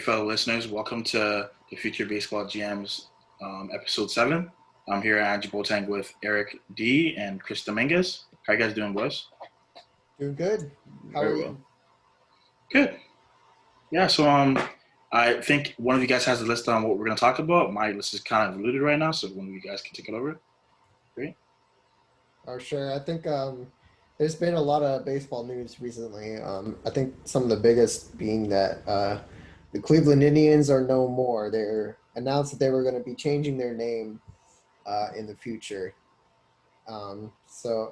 fellow listeners. Welcome to the Future Baseball GMs episode 7. I'm here at Jibotang with Eric D. and Chris Dominguez. How you guys doing, boys? Doing good. How are you? Good. Yeah, so I think one of you guys has a list on what we're going to talk about. My list is kind of diluted right now, so one of you guys can take it over. Great. Oh, sure. I think there's been a lot of baseball news recently. I think some of the biggest being that the Cleveland Indians are no more. They're announced that they were going to be changing their name in the future. So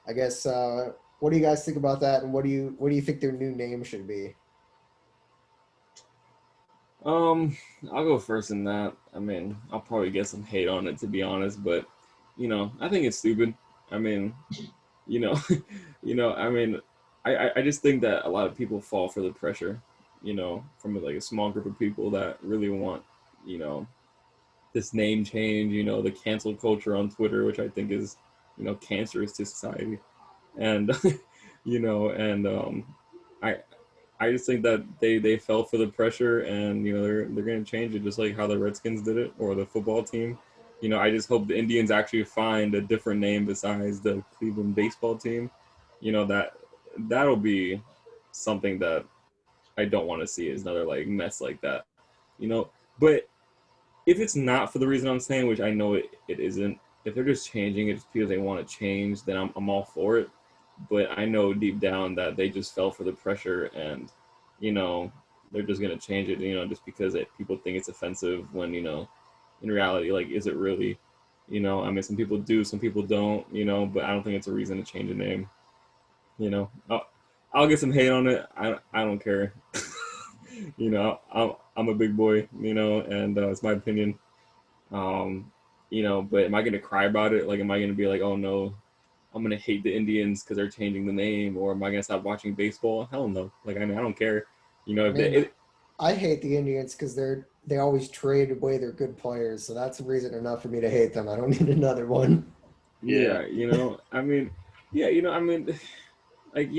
I guess what do you guys think about that, and what do you think their new name should be? I'll go first in that. I mean, I'll probably get some hate on it, to be honest, but I think it's stupid. I mean, you know, I just think that a lot of people fall for the pressure, from like a small group of people that really want, this name change, the cancel culture on Twitter, which I think is, cancerous to society. And, I just think that they fell for the pressure, and they're going to change it just like how the Redskins did it, or the football team. I just hope the Indians actually find a different name besides the Cleveland baseball team. That'll be something that I don't want to see, is another like mess like that. But if it's not for the reason I'm saying, which I know it isn't, if they're just changing it just because they want to change, then I'm all for it. But I know deep down that they just fell for the pressure, and they're just gonna change it, just because people think it's offensive, when in reality, like, is it really? I mean, some people do, some people don't, but I don't think it's a reason to change a name. I'll get some hate on it. I don't care. I'm a big boy, and it's my opinion. But am I gonna cry about it? Like, am I gonna be like, oh no, I'm gonna hate the Indians because they're changing the name, or am I gonna stop watching baseball? Hell no. Like, I don't care. I hate the Indians because they always trade away their good players, so that's a reason enough for me to hate them. I don't need another one. Yeah, like,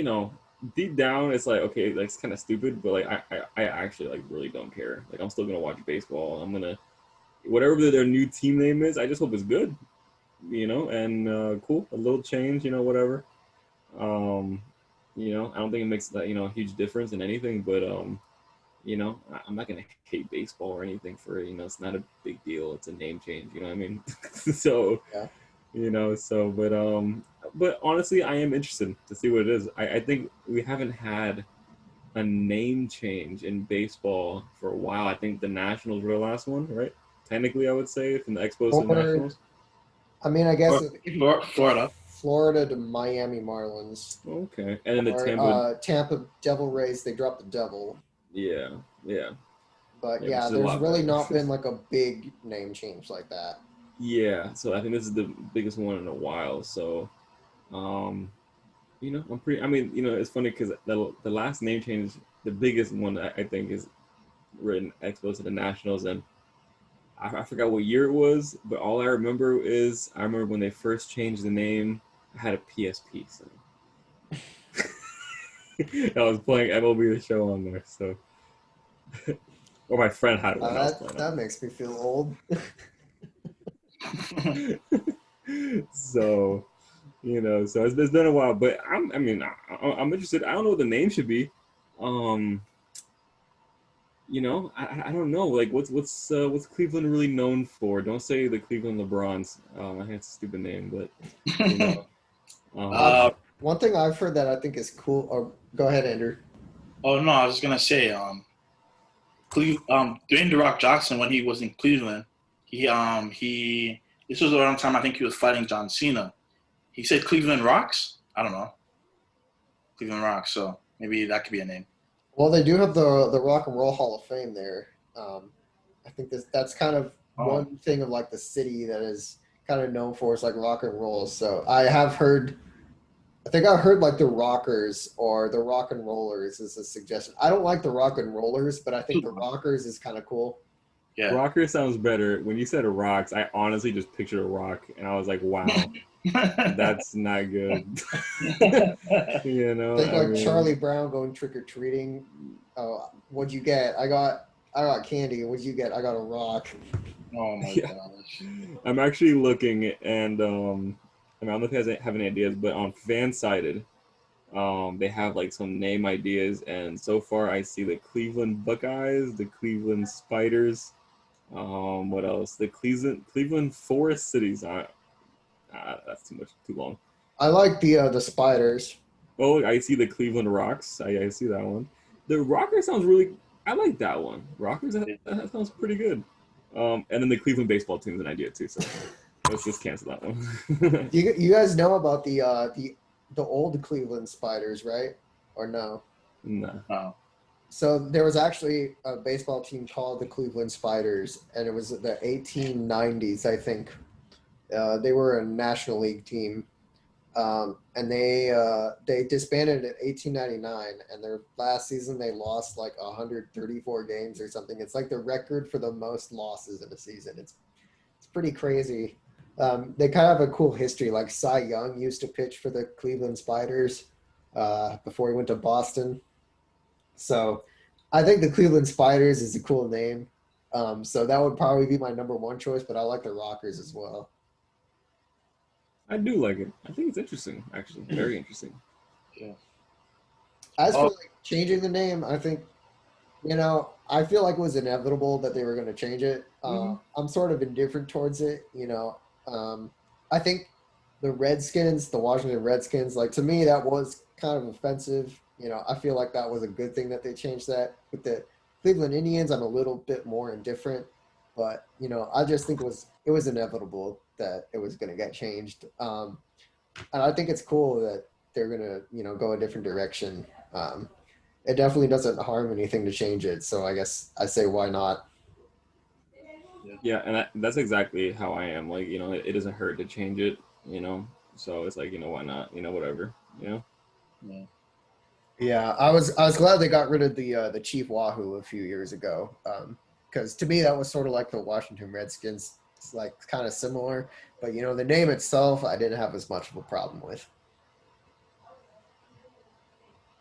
deep down it's like, okay, like, it's kind of stupid, but like I actually like really don't care. Like, I'm still gonna watch baseball. I'm gonna, whatever their new team name is, I just hope it's good. And cool, a little change, whatever. I don't think it makes that, a huge difference in anything, but I'm not gonna hate baseball or anything for it. It's not a big deal. It's a name change, you know what I mean? So, Yeah. But honestly, I am interested to see what it is. I think we haven't had a name change in baseball for a while. I think the Nationals were the last one, right? Technically, I would say, from the Expos to the Nationals. I mean, I guess Florida. Florida to Miami Marlins. Okay, and then the Tampa Devil Rays, they dropped the Devil. Yeah. But yeah, there's really not been like a big name change like that. Yeah, so I think this is the biggest one in a while. So, I'm pretty. I mean, it's funny because the last name change, the biggest one I think, is written Expos to the Nationals, and I forgot what year it was, but all I remember is I remember when they first changed the name, I had a PSP, so I was playing MLB The Show on there, so or my friend had one. That makes me feel old. So, so it's been a while, but I'm interested. I don't know what the name should be. I don't know. Like, what's Cleveland really known for? Don't say the Cleveland LeBrons. I think it's a stupid name, but one thing I've heard that I think is cool. Oh, go ahead, Andrew. Oh no, I was gonna say, Dwayne "The Rock" Johnson, when he was in Cleveland, he this was around the time I think he was fighting John Cena. He said Cleveland Rocks. I don't know. Cleveland Rocks. So maybe that could be a name. Well, they do have the Rock and Roll Hall of Fame there. I think that's kind of one thing of like the city that is kind of known for is like rock and roll. So I think I heard like the Rockers or the Rock and Rollers is a suggestion. I don't like the Rock and Rollers, but I think the Rockers is kind of cool. Yeah. Rocker sounds better. When you said Rocks, I honestly just pictured a rock, and I was like, wow, that's not good. Think like Charlie Brown going trick-or-treating. Oh, what'd you get? I got I got candy. What'd you get? I got a rock. Oh my Yeah. gosh. I'm actually looking, and I don't know if you guys have any ideas, but on Fansided, they have like some name ideas, and so far I see the Cleveland Buckeyes, the Cleveland Spiders, what else? The Cleveland Forest Cities. That's too long. I like the spiders. Oh, I see the Cleveland Rocks. I see that one. The Rocker sounds really. I like that one. Rockers. That sounds pretty good. And then the Cleveland baseball team's an idea too. So let's just cancel that one. You guys know about the old Cleveland Spiders, right? Or no? Nah. Oh. So there was actually a baseball team called the Cleveland Spiders, and it was the 1890s, I think. They were a National League team, and they disbanded in 1899. And their last season they lost like 134 games or something. It's like the record for the most losses in a season. It's pretty crazy. They kind of have a cool history. Like Cy Young used to pitch for the Cleveland Spiders before he went to Boston. So I think the Cleveland Spiders is a cool name. So that would probably be my number one choice, but I like the Rockers as well. I do like it. I think it's interesting, actually. Very interesting. Yeah. As for Oh. like changing the name, I think, I feel like it was inevitable that they were going to change it. I'm sort of indifferent towards it. I think the Washington Redskins, like to me, that was kind of offensive. I feel like that was a good thing that they changed that. With the Cleveland Indians, I'm a little bit more indifferent, but I just think it was inevitable that it was going to get changed. And I think it's cool that they're going to go a different direction. It definitely doesn't harm anything to change it, so I guess I say why not. Yeah, and that's exactly how I am. Like, it doesn't hurt to change it, So it's like, why not? Whatever, Yeah. Yeah, I was glad they got rid of the Chief Wahoo a few years ago, because to me that was sort of like the Washington Redskins. It's like kind of similar, but the name itself I didn't have as much of a problem with.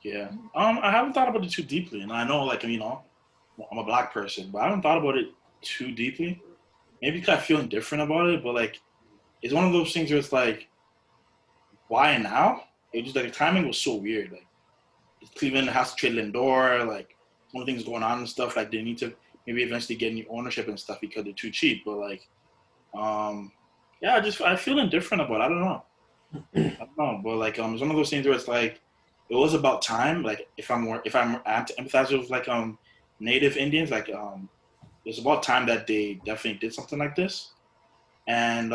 Yeah. I haven't thought about it too deeply, and I know, like, I'm a black person, but I haven't thought about it too deeply. Maybe because I feel indifferent about it, but like, it's one of those things where it's like, why now? It just like the timing was so weird. Like, Cleveland has to trade Lindor, like, one of the things going on and stuff. Like, they need to maybe eventually get new ownership and stuff because they're too cheap. But like, um, yeah, I feel indifferent about it. I don't know. I don't know, but like it's one of those things where it's like it was about time. Like I have to empathize with like native Indians, like it's about time that they definitely did something like this. And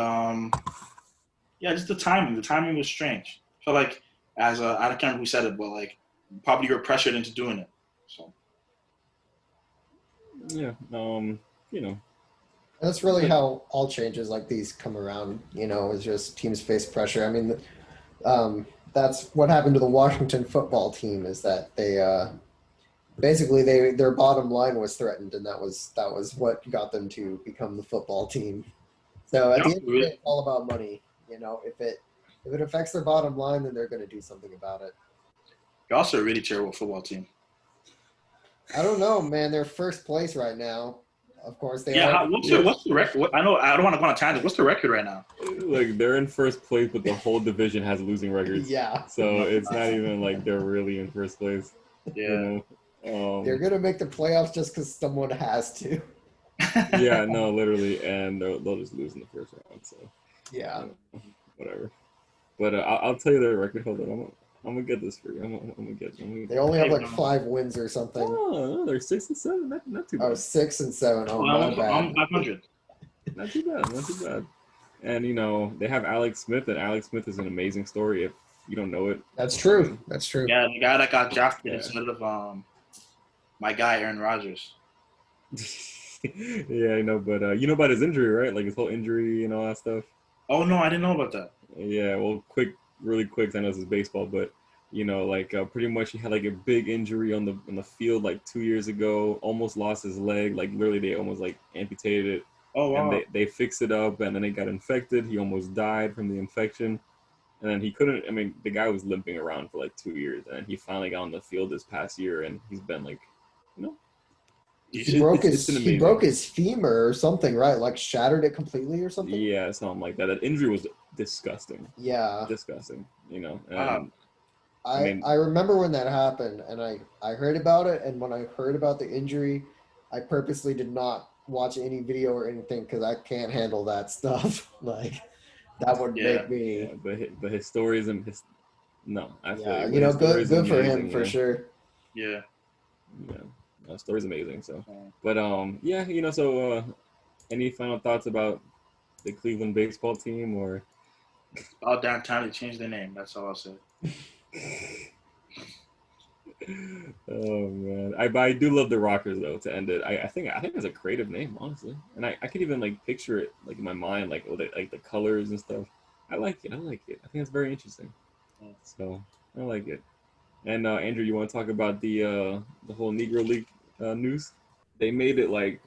yeah, just the timing. The timing was strange. I felt like I can't remember who said it, but like probably you were pressured into doing it. So yeah. You know, That's really how all changes like these come around. Is just teams face pressure. I mean, that's what happened to the Washington football team. Is that they basically their bottom line was threatened, and that was what got them to become the football team. So at yeah, the end of the day, it's all about money. If it affects their bottom line, then they're going to do something about it. you're also a really terrible football team. I don't know, man. They're first place right now. Of course, they Yeah, are. what's the record? I know I don't want to go on a tandem. What's the record right now? like they're in first place, but the whole division has losing records. Yeah, So it's not even like they're really in first place. Yeah. they're going to make the playoffs just because someone has to. Yeah, no, literally, and they'll just lose in the first round. So Yeah. whatever. But I'll tell you their record. Hold on, I'm gonna get this for you. I'm gonna get. They only have like 5 wins or something. Oh, they're 6-7. Not too bad. Oh, 6 and 7. Oh, Well, my bad. I'm 500. Not too bad. Not too bad. And they have Alex Smith, and Alex Smith is an amazing story. If you don't know it, That's true. That's true. Yeah, the guy that got drafted Yeah. instead of my guy Aaron Rodgers. Yeah, I know, but you know about his injury, right? Like his whole injury and all that stuff. Oh no, I didn't know about that. Yeah, well, really quick. 'Cause I know this is baseball, but like pretty much he had like a big injury on the field like 2 years ago. Almost lost his leg. Like literally, they almost like amputated it. Oh And wow. they fixed it up, and then it got infected. He almost died from the infection, and then he couldn't. I mean, the guy was limping around for like 2 years, and he finally got on the field this past year, and he's been like, you know, You He see, broke It's an his he amazing. broke his femur or something, right? Like shattered it completely or something. Yeah, something like that. That injury was disgusting, Yeah. disgusting. You know, wow. and I I mean, I remember when that happened, and I heard about it, and when I heard about the injury, I purposely did not watch any video or anything because I can't handle that stuff. Like that would Yeah, make yeah, me, but his stories and his no, I feel yeah, you. But his story good is good for him amazing. for Yeah, sure. yeah. yeah, story's amazing. So, So, but yeah, So, any final thoughts about the Cleveland baseball team or? it's about damn time they changed their name. That's all I'll say. Oh man, but I do love the Rockers though. To end it, I think it's a creative name, honestly, and I could even like picture it like in my mind, like like the colors and stuff. I like it. I like it. I think it's very interesting. Yeah. So I like it. And Andrew, you want to talk about the whole Negro League news? They made it like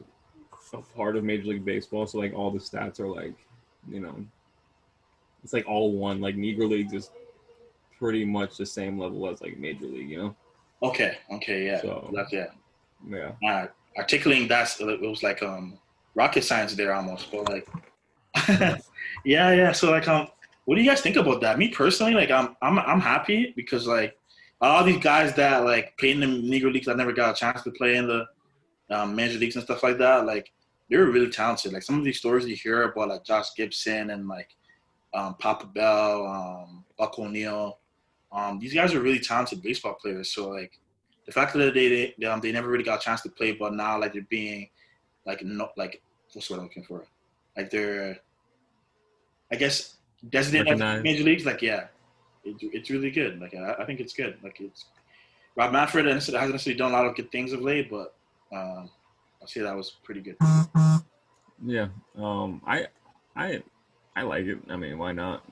a part of Major League Baseball, so like all the stats are like, you know, it's like all one. Like Negro League is pretty much the same level as like Major League, you know. Okay, yeah. So That's yeah. yeah. Articulating that it was like rocket science there almost, but like yeah. So like what do you guys think about that? Me personally, like I'm happy because like all these guys that like play in the Negro leagues, I never got a chance to play in the major leagues and stuff like that. Like they're really talented. Like some of these stories you hear about like Josh Gibson and like Papa Bell, Buck O'Neill. These guys are really talented baseball players. So like the fact that they never really got a chance to play, but now like they're being like no like what's what I'm looking for? Like they're I guess designated as Recognized. major leagues. Like yeah, it's really good. Like I think it's good. Like it's Rob Manfred hasn't necessarily done a lot of good things of late, but I'll say that was pretty good. Yeah. I I like it. I mean, why not?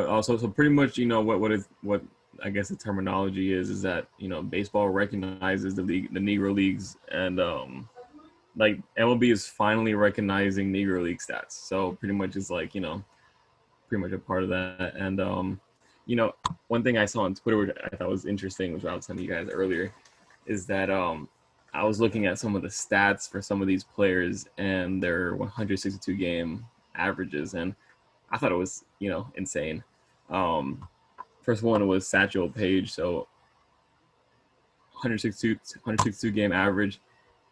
Also, so pretty much, what I guess the terminology is that baseball recognizes the Negro leagues, and like MLB is finally recognizing Negro league stats. So pretty much it's like pretty much a part of that. And you know, one thing I saw on Twitter which I thought was interesting, which I was telling you guys earlier, is that I was looking at some of the stats for some of these players and their 162 game averages, and I thought it was insane. Um, First one was Satchel Paige, so 162 game average.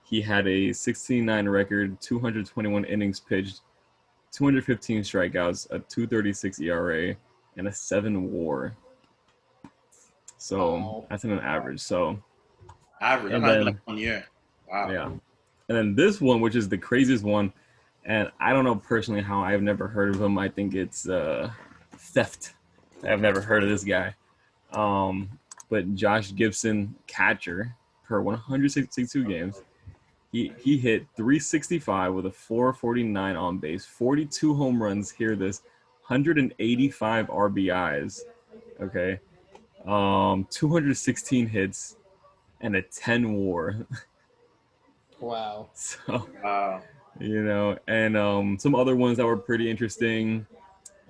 He had a 16-9 record, 221 innings pitched, 215 strikeouts, a 236 ERA, and a 7 WAR. So Wow. that's an average. So Average. That's and not even like then 1 year. Wow. yeah, and then this one, which is the craziest one, and I don't know personally how I've never heard of him. I think it's theft. I've never heard of this guy. Um, but Josh Gibson, catcher, per 162 games, he hit 365 with a 449 on base, 42 home runs. Hear this, 185 RBIs. Okay, 216 hits and a 10 WAR. Wow. So Wow. and some other ones that were pretty interesting.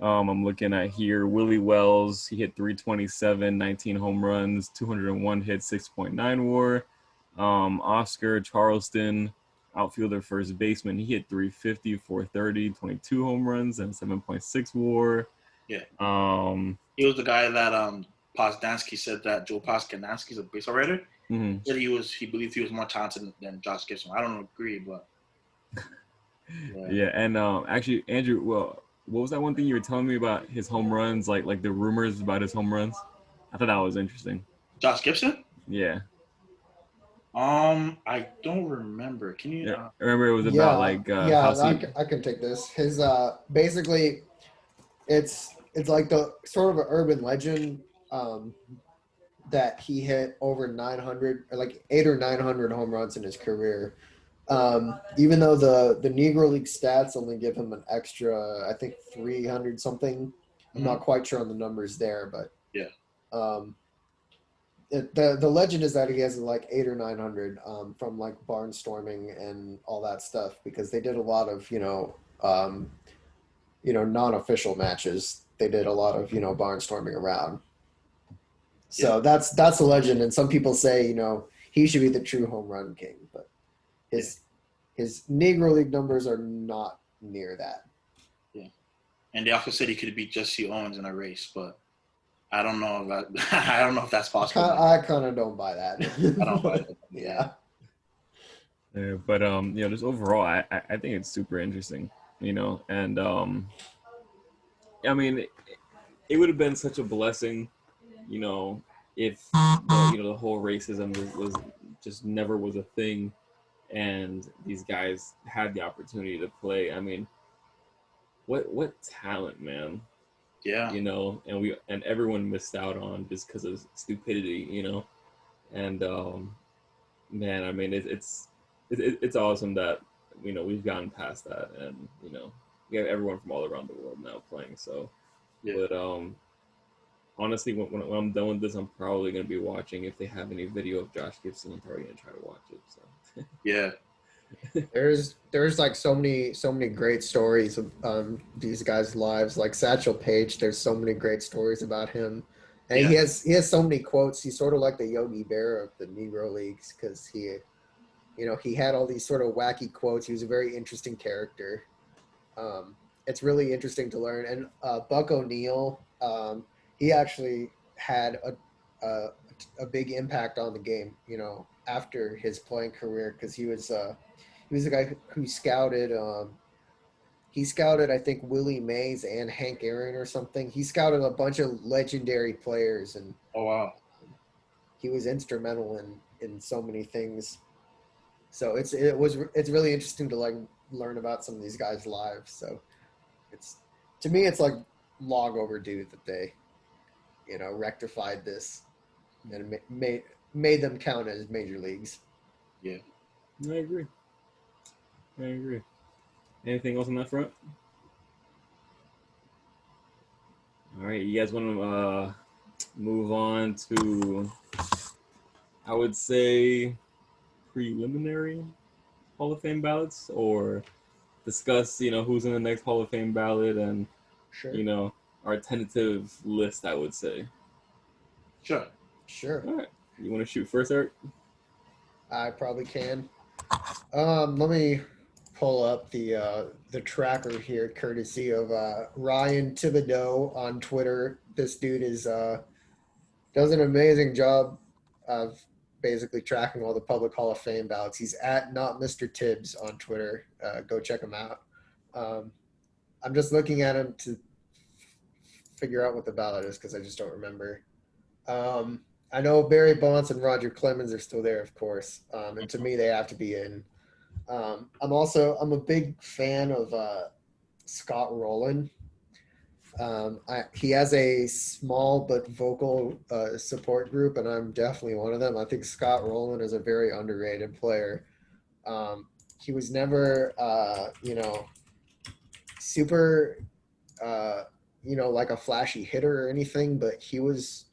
I'm looking at here Willie Wells. He hit 327, 19 home runs, 201 hits, 6.9 WAR. Oscar Charleston, outfielder, first baseman. He hit 350, 430, 22 home runs, and 7.6 WAR. Yeah. Um, He was the guy that Posdansky said that Joe Posdansky's a baseball writer. mhm. Said he believed he was more talented than Josh Gibson. I don't agree, but Yeah, and actually, Andrew, well, what was that one thing you were telling me about his home runs? Like the rumors about his home runs. I thought that was interesting. Josh Gibson. Yeah, I don't remember. Can you? yeah. Remember, it was about Yeah, like yeah, how he. I can take this. His basically it's like the sort of an urban legend that he hit over 900 or like 8 or 900 home runs in his career. Even though the Negro League stats only give him an extra, I think 300 something. I'm not quite sure on the numbers there, but Yeah. um, the legend is that he has like 8 or 900 from like barnstorming and all that stuff because they did a lot of non-official matches. They did a lot of barnstorming around. So Yeah. that's a legend, and some people say he should be the true home run king. But his Negro League numbers are not near that. Yeah, and they also said he could beat Jesse Owens in a race, but I don't know if that I don't know if that's possible. I kind of don't buy that. I don't buy it. Yeah. Yeah, but just overall, I think it's super interesting, and I mean, it would have been such a blessing, if the whole racism was just never was a thing, and these guys had the opportunity to play. I mean, what talent, man. Yeah. And everyone missed out on just because of stupidity, and man, I mean, it's awesome that we've gotten past that, and we have everyone from all around the world now playing. So, Yeah. but honestly, when I'm done with this, I'm probably gonna be watching. If they have any video of Josh Gibson, I'm probably gonna try to watch it. So Yeah. There's like so many great stories of these guys' lives. Like Satchel Paige, there's so many great stories about him, and he has so many quotes. He's sort of like the Yogi Berra of the Negro Leagues because he had all these sort of wacky quotes. He was a very interesting character. It's really interesting to learn. And Buck O'Neill, he actually had a big impact on the game, after his playing career because he was the guy who scouted. He scouted, I think, Willie Mays and Hank Aaron or something. He scouted a bunch of legendary players, and Oh wow. he was instrumental in so many things. So it's really interesting to learn about some of these guys' lives. So to me it's like long overdue that they rectified this and made them count as major leagues. Yeah. I agree. Anything else on that front? All right, you guys want to move on to, I would say, preliminary Hall of Fame ballots, or discuss, who's in the next Hall of Fame ballot and, Sure. Our tentative list, I would say. Sure. All right. You want to shoot first, Eric? I probably can. Let me pull up the tracker here, courtesy of Ryan Thibodeau on Twitter. This dude does an amazing job of basically tracking all the public Hall of Fame ballots. He's at not Mr. Tibbs on Twitter. Go check him out. I'm just looking at him to figure out what the ballot is because I just don't remember. I know Barry Bonds and Roger Clemens are still there, of course, and to me they have to be in. I'm a big fan of Scott Rowland. He has a small but vocal support group, and I'm definitely one of them. I think Scott Rowland is a very underrated player. He was never, super, like a flashy hitter or anything, but he was,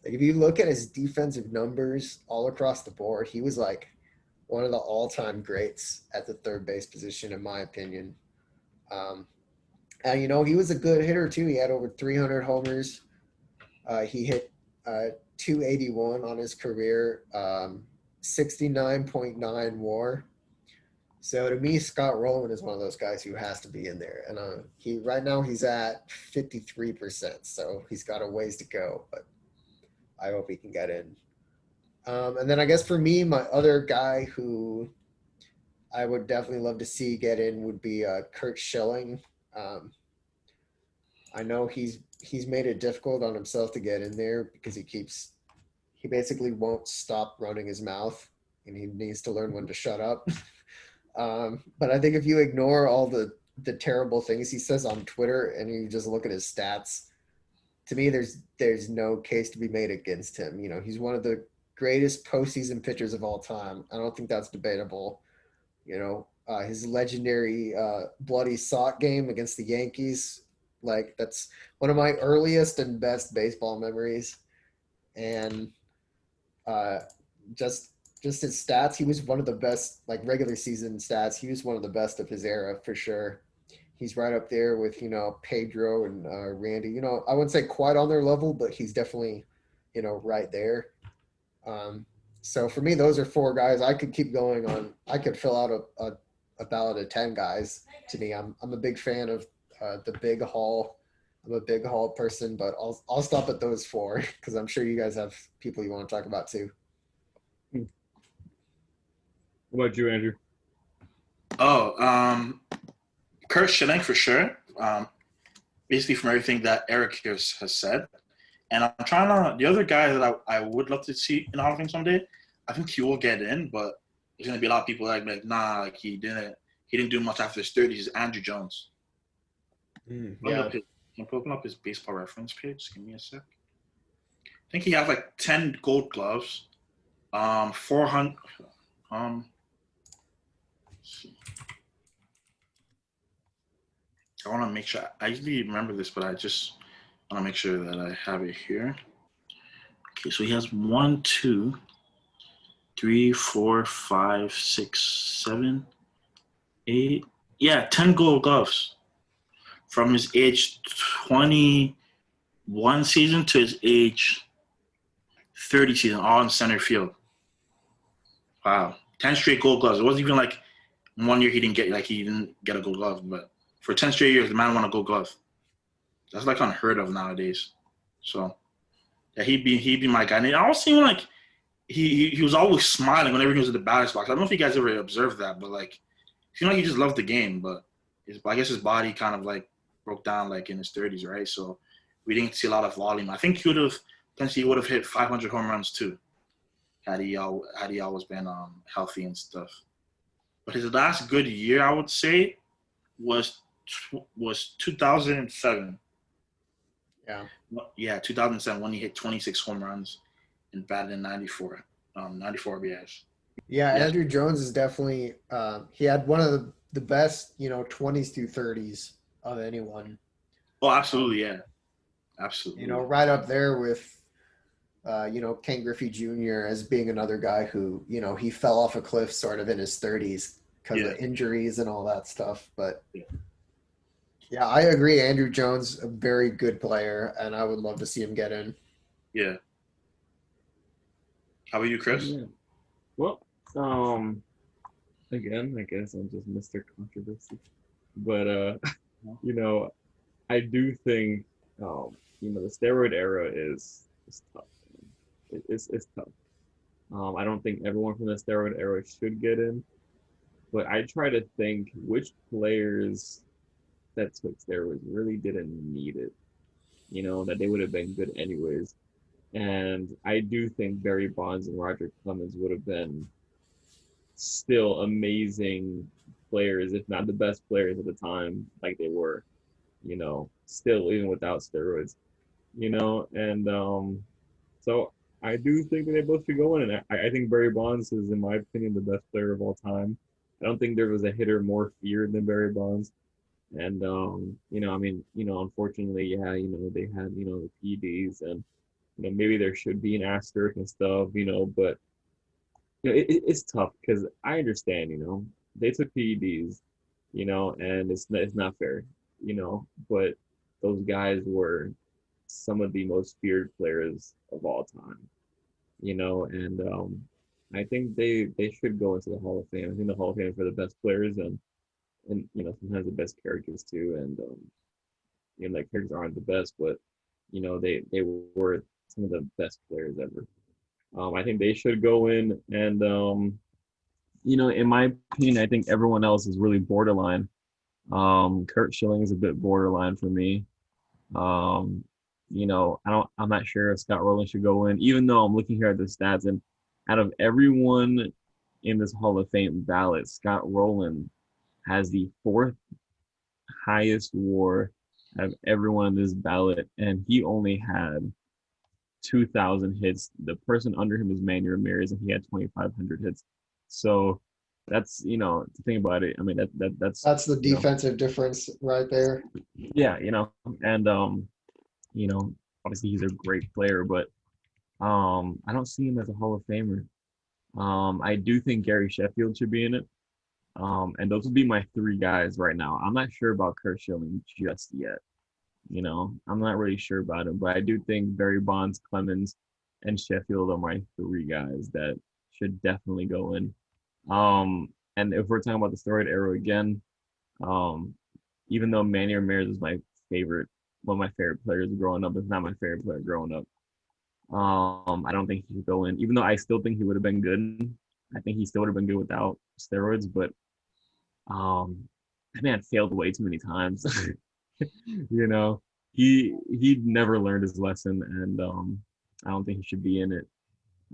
like, if you look at his defensive numbers all across the board, he was like one of the all-time greats at the third base position, in my opinion. And, he was a good hitter too. He had over 300 homers. He hit 281 on his career, 69.9 WAR. So to me, Scott Rowland is one of those guys who has to be in there. And right now he's at 53%, so he's got a ways to go, but I hope he can get in. And then I guess for me, my other guy who I would definitely love to see get in would be Kurt Schilling. I know he's made it difficult on himself to get in there because he basically won't stop running his mouth, and he needs to learn when to shut up. But I think if you ignore all the terrible things he says on Twitter and you just look at his stats, to me, there's no case to be made against him. He's one of the greatest postseason pitchers of all time. I don't think that's debatable. His legendary bloody sock game against the Yankees, like, that's one of my earliest and best baseball memories. And just his stats, he was one of the best, like, regular season stats. He was one of the best of his era for sure. He's right up there with, Pedro and Randy. I wouldn't say quite on their level, but he's definitely, right there. So for me, those are 4 guys. I could keep going on. I could fill out a ballot of 10 guys. To me, I'm a big fan of the big haul. I'm a big haul person, but I'll stop at those 4 because I'm sure you guys have people you want to talk about too. What about you, Andrew? Oh, Kurt Schilling for sure. Basically from everything that Eric here has said. And I'm trying to, the other guy that I would love to see in Hall of Fame someday, I think he will get in, but there's going to be a lot of people that like, nah, like he didn't do much after his 30s. Is Andrew Jones. Yeah. Can you open up his baseball reference page? Give me a sec. I think he has like 10 gold gloves, 400, I want to make sure. I usually remember this, but I just want to make sure that I have it here. Okay, so he has 1, 2, 3, 4, 5, 6, 7, 8. Yeah, 10 gold gloves from his age 21 season to his age 30 season, all in center field. Wow, 10 straight gold gloves. It wasn't even like 1 year he didn't get a gold glove, but for 10 straight years, the man won a gold glove. That's like unheard of nowadays. So yeah, he'd be my guy. And I always seemed like he was always smiling whenever he was in the batter's box. I don't know if you guys ever observed that, but like, it seemed like he just loved the game. But I guess his body kind of like broke down like in his 30s, right? So we didn't see a lot of volume. I think he would have hit 500 home runs too, had he always been healthy and stuff. But his last good year, I would say, was 2007. Yeah, 2007 when he hit 26 home runs and batted in 94 RBIs. Yeah, Andrew Jones is definitely he had one of the best, 20s through 30s of anyone. Oh, absolutely, yeah. Absolutely. Right up there with Ken Griffey Jr. as being another guy who, he fell off a cliff sort of in his 30s because of injuries and all that stuff. But yeah, I agree. Andrew Jones, a very good player, and I would love to see him get in. Yeah. How about you, Chris? Yeah. Well, again, I guess I'm just Mr. Controversy, but I do think the steroid era is tough. It's tough. I don't think everyone from the steroid era should get in, but I try to think which players that took steroids really didn't need it, that they would have been good anyways. And I do think Barry Bonds and Roger Clemens would have been still amazing players, if not the best players at the time, like they were, still even without steroids, and so I do think that they both should go in. And I think Barry Bonds is, in my opinion, the best player of all time. I don't think there was a hitter more feared than Barry Bonds. And unfortunately, they had, the PEDs, and maybe there should be an asterisk and stuff, but it's tough because I understand, they took PEDs, and it's not fair, but those guys were some of the most feared players of all time, and I think they should go into the Hall of Fame. I think the Hall of Fame is for the best players and sometimes the best characters too, and like characters aren't the best, but they were some of the best players ever. I think they should go in, and in my opinion, I think everyone else is really borderline. Kurt Schilling is a bit borderline for me. I'm not sure if Scott Rowland should go in, even though I'm looking here at the stats, and out of everyone in this Hall of Fame ballot, Scott Rowland has the 4th highest WAR out of everyone in this ballot, and he only had 2,000 hits. The person under him is Manny Ramirez, and he had 2,500 hits. So that's, to think about it, I mean, that's the defensive difference right there. Yeah, and obviously he's a great player, but I don't see him as a Hall of Famer. I do think Gary Sheffield should be in it. And those would be my 3 guys right now. I'm not sure about Kurt Schilling just yet. I'm not really sure about him, but I do think Barry Bonds, Clemens, and Sheffield are my 3 guys that should definitely go in. And if we're talking about the steroid era again, um, even though Manny Ramirez is my favorite, one of my favorite players growing up, it's not my favorite player growing up. I don't think he should go in, even though I still think he would have been good. I think he still would have been good without steroids, but that man failed way too many times. you know, he never learned his lesson, and I don't think he should be in it.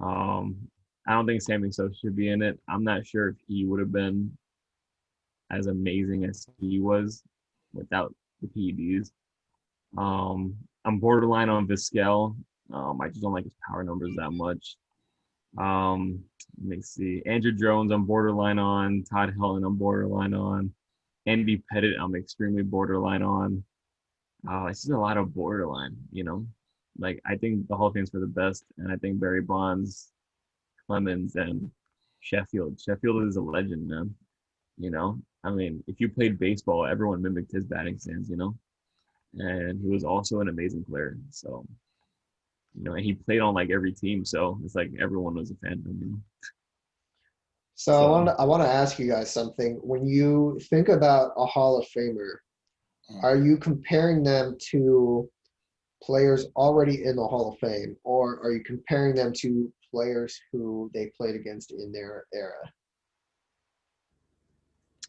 Um, I don't think Sammy Sosa should be in it. I'm not sure if he would have been as amazing as he was without the PEDs. I'm borderline on Vizquel. I just don't like his power numbers that much. Let me see. Andrew Jones, I'm borderline on. Todd Helton, I'm borderline on. Andy Pettit, I'm extremely borderline on. It's just a lot of borderline, Like, I think the Hall of Fame's for the best, and I think Barry Bonds, Clemens, and Sheffield. Sheffield is a legend, man. I mean, if you played baseball, everyone mimicked his batting stance, and he was also an amazing player. So, and he played on like every team, so it's like everyone was a fan of him. So I want to ask you guys something. When you think about a Hall of Famer, are you comparing them to players already in the Hall of Fame, or are you comparing them to players who they played against in their era?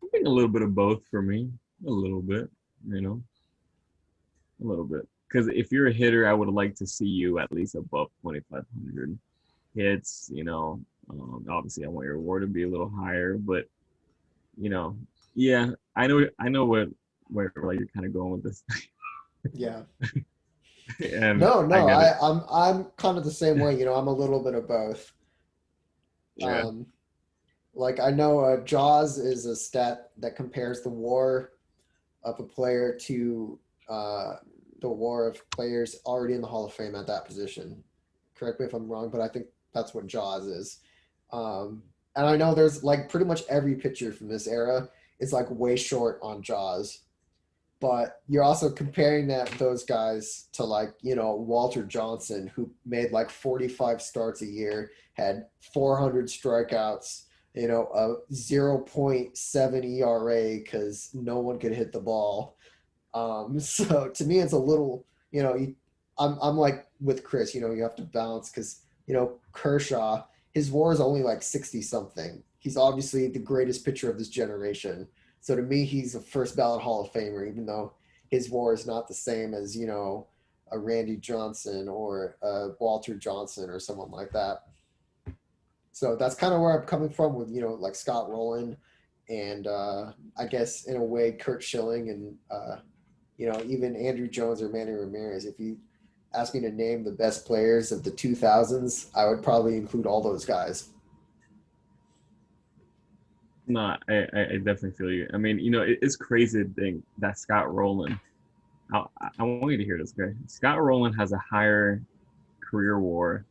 I think a little bit of both for me. A little bit, a little bit. Because if you're a hitter, I would like to see you at least above 2,500 hits. Obviously, I want your WAR to be a little higher, but yeah, I know where like you're kind of going with this. Yeah. And No, I I'm kind of the same way. I'm a little bit of both. Yeah. Like I know Jaws is a stat that compares the WAR of a player to the WAR of players already in the Hall of Fame at that position. Correct me if I'm wrong, but I think that's what Jaws is. And I know there's like pretty much every pitcher from this era is like way short on Jaws. But you're also comparing those guys to like, Walter Johnson, who made like 45 starts a year, had 400 strikeouts, a 0.7 ERA because no one could hit the ball. So to me, it's a little, I'm like with Chris, you have to balance because, Kershaw, his WAR is only like 60 something. He's obviously the greatest pitcher of this generation. So to me, he's a first ballot Hall of Famer, even though his WAR is not the same as, a Randy Johnson or a Walter Johnson or someone like that. So that's kind of where I'm coming from with, like Scott Rowland and I guess in a way Kurt Schilling and, even Andrew Jones or Manny Ramirez. If you ask me to name the best players of the 2000s, I would probably include all those guys. No, I definitely feel you. I mean, it's crazy to think that Scott Rowland. I want you to hear this, okay? Scott Rowland has a higher career WAR,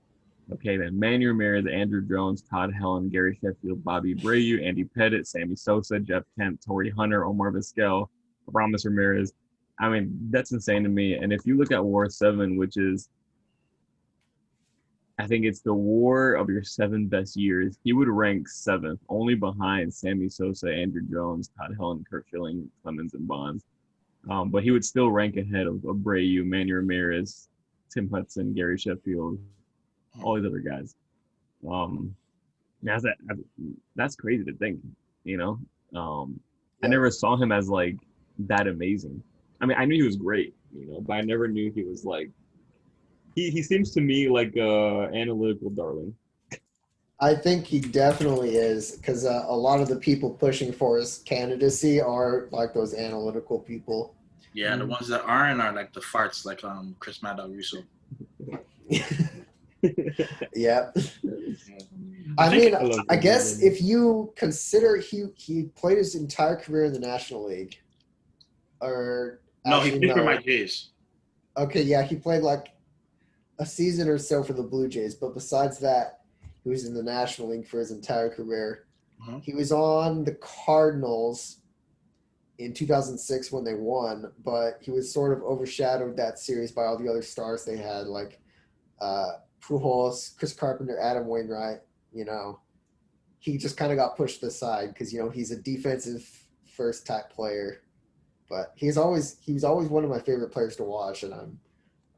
okay, than Manny Ramirez, Andrew Jones, Todd Helton, Gary Sheffield, Bobby Abreu, Andy Pettit, Sammy Sosa, Jeff Kent, Torrey Hunter, Omar Vizquel, Ramos Ramirez. I mean, that's insane to me. And if you look at WAR 7, which is, I think it's the WAR of your 7 best years, he would rank 7th, only behind Sammy Sosa, Andrew Jones, Todd Helton, Kurt Schilling, Clemens, and Bonds. But he would still rank ahead of Abreu, Manny Ramirez, Tim Hudson, Gary Sheffield, all these other guys. That's that's crazy to think, you know. I never saw him as like that amazing. I mean, I knew he was great, but I never knew he was like. He seems to me like analytical darling. I think he definitely is because a lot of the people pushing for his candidacy are like those analytical people. Yeah, the ones that aren't are like the farts, like Chris Maddow Russo. Yeah. I guess if you consider he played his entire career in the National League, or no, he played for my Jays. Okay, yeah, he played like a season or so for the Blue Jays, but besides that, he was in the National League for his entire career. Uh-huh. He was on the Cardinals in 2006 when they won, but he was sort of overshadowed that series by all the other stars they had, like Pujols, Chris Carpenter, Adam Wainwright, he just kind of got pushed aside because he's a defensive first type player. But he was always one of my favorite players to watch, and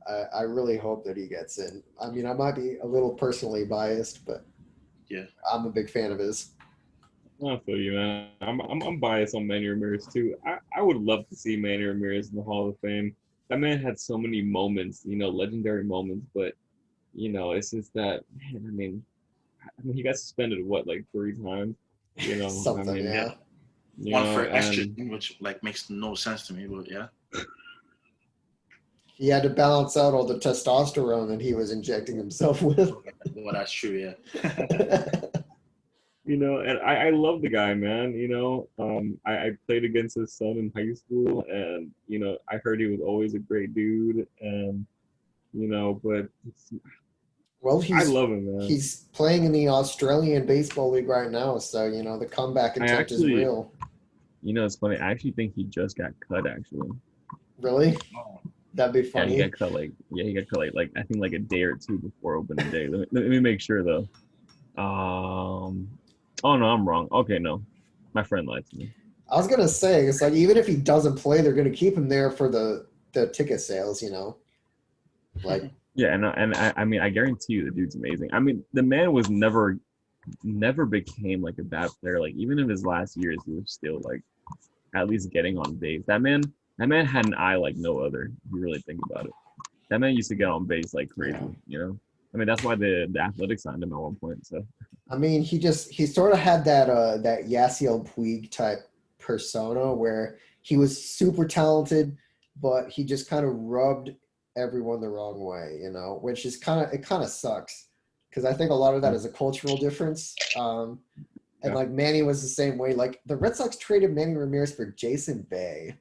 I really hope that he gets in. I mean, I might be a little personally biased, but Yeah. I'm a big fan of his. I feel you, man. I'm biased on Manny Ramirez too. I would love to see Manny Ramirez in the Hall of Fame. That man had so many moments, legendary moments. But it's just that, man. I mean, he got suspended like 3 times. I Something, mean, yeah. One for and estrogen, which like makes no sense to me, but yeah. He had to balance out all the testosterone that he was injecting himself with. Well, that's true, yeah. and I love the guy, man. I played against his son in high school, and I heard he was always a great dude, and but Well, I love him, man. he's playing in the Australian Baseball League right now, so the comeback attempt is real. It's funny. I actually think he just got cut. Actually, Really? Oh. That'd be funny. Yeah, he got cut like I think like a day or two before opening day. Let me make sure though. Oh no, I'm wrong. Okay, no, my friend lied to me. I was gonna say it's like even if he doesn't play, they're gonna keep him there for the ticket sales. Like Yeah, and I mean I guarantee you the dude's amazing. I mean the man was never became like a bad player. Like even in his last years, he was still like at least getting on base. That man had an eye like no other. If you really think about it, that man used to get on base like crazy. I mean that's why the Athletics signed him at one point. So I mean, he sort of had that Yasiel Puig type persona where he was super talented, but he just kind of rubbed everyone the wrong way, which is kind of sucks because I think a lot of that is a cultural difference. And like Manny was the same way. Like the Red Sox traded Manny Ramirez for Jason Bay.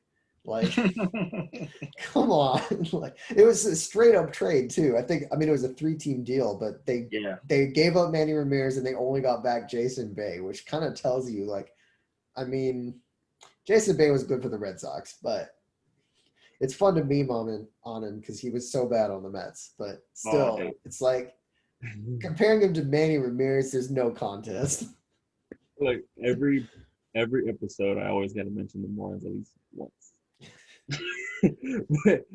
Like, come on! Like it was a straight up trade too. I mean, it was a 3-team deal, but they gave up Manny Ramirez and they only got back Jason Bay, which kind of tells you, like, I mean, Jason Bay was good for the Red Sox, but it's fun to meme on him because he was so bad on the Mets. But still, it's like comparing him to Manny Ramirez, there's no contest. Like every episode, I always got to mention the Marlins at least once.